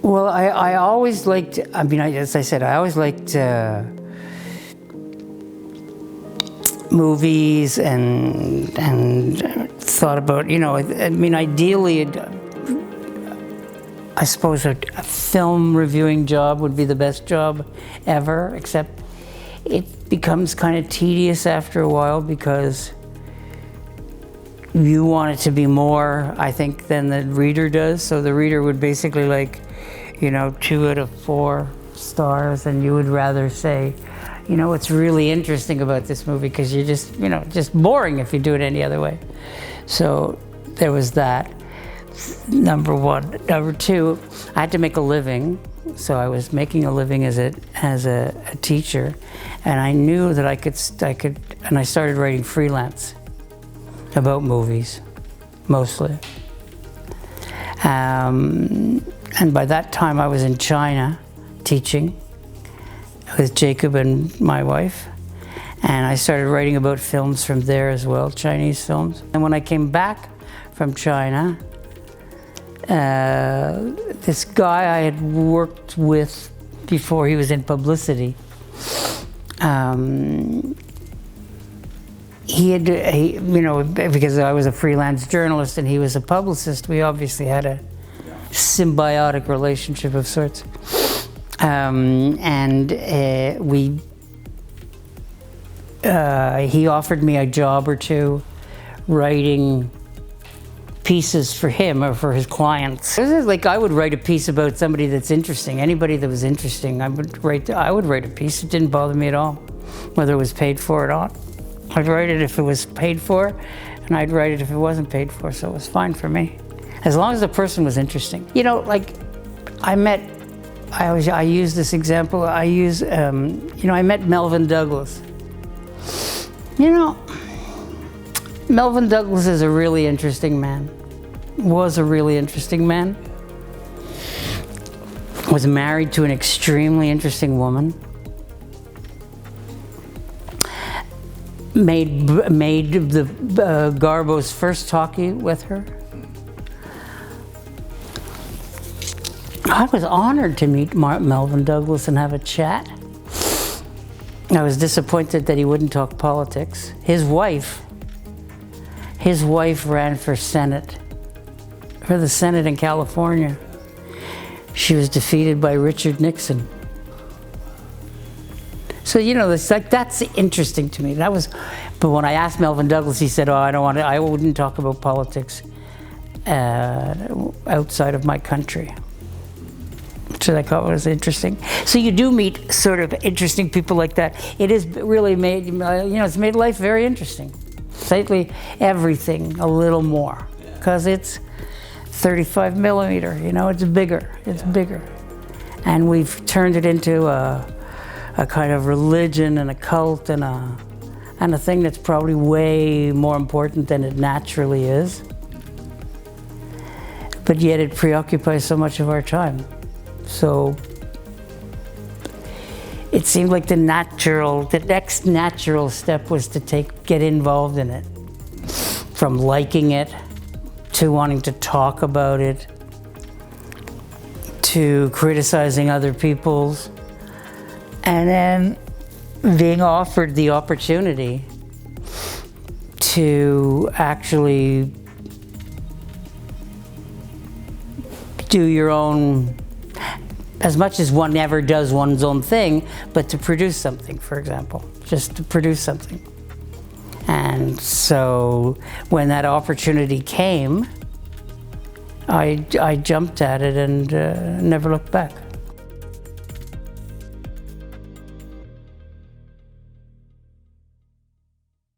Well, I always liked, I mean, as I said, I always liked movies and thought about, you know, I mean, ideally, I suppose a film reviewing job would be the best job ever, except it becomes kind of tedious after a while because you want it to be more, I think, than the reader does. So the reader would basically like, you know, 2 out of 4 stars, and you would rather say, you know, what's really interesting about this movie, because you're just, you know, just boring if you do it any other way. So there was that, number one. Number two, I had to make a living. So I was making a living as a teacher, and I knew that I could, and I started writing freelance about movies, mostly. And by that time I was in China teaching with Jacob and my wife, and I started writing about films from there as well, Chinese films. And when I came back from China, this guy I had worked with before, he was in publicity, you know, because I was a freelance journalist and he was a publicist, we obviously had a symbiotic relationship of sorts. He offered me a job or two writing pieces for him or for his clients. This is like, I would write a piece about somebody that's interesting, anybody that was interesting, I would write a piece. It didn't bother me at all, whether it was paid for or not. I'd write it if it was paid for, and I'd write it if it wasn't paid for, so it was fine for me, as long as the person was interesting. You know, like, I use this example, you know, I met Melvyn Douglas. You know, Melvyn Douglas is a really interesting man, was a really interesting man, was married to an extremely interesting woman, made the Garbo's first talkie with her. I was honored to meet Melvyn Douglas and have a chat. I was disappointed that he wouldn't talk politics. His wife ran for Senate, for the Senate in California. She was defeated by Richard Nixon. So, you know, it's like, that's interesting to me. But when I asked Melvyn Douglas, he said, oh, I wouldn't talk about politics outside of my country, which I thought was interesting. So you do meet sort of interesting people like that. It has really made, you know, it's made life very interesting. Slightly everything a little more, because it's 35 millimeter, you know, it's bigger, bigger. And we've turned it into a kind of religion and a cult and a thing that's probably way more important than it naturally is. But yet it preoccupies so much of our time. So it seemed like the next natural step was to get involved in it. From liking it, to wanting to talk about it, to criticizing other people's, and then being offered the opportunity to actually do your own, as much as one never does one's own thing, but to produce something, for example, just to produce something. And so when that opportunity came, I jumped at it and never looked back.